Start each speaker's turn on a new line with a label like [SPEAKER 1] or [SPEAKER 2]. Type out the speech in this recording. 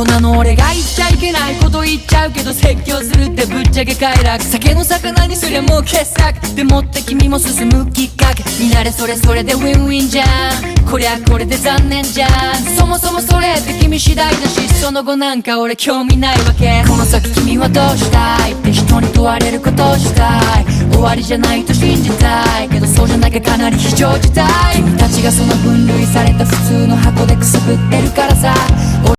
[SPEAKER 1] 人の俺が言っちゃいけないこと言っちゃうけど、説教するってぶっちゃけ快楽。酒の魚にすりゃもう傑作でもって君も進むきっかけになれ。それそれでウィンウィンじゃん、こりゃこれで残念じゃん。そもそもそれって君次第だし、その後なんか俺興味ないわけ。この先君はどうしたいって人に問われることをしたい。終わりじゃないと信じたいけど、そうじゃなきゃかなり非常事態。君たちがその分類された普通の箱でくすぶってるからさ。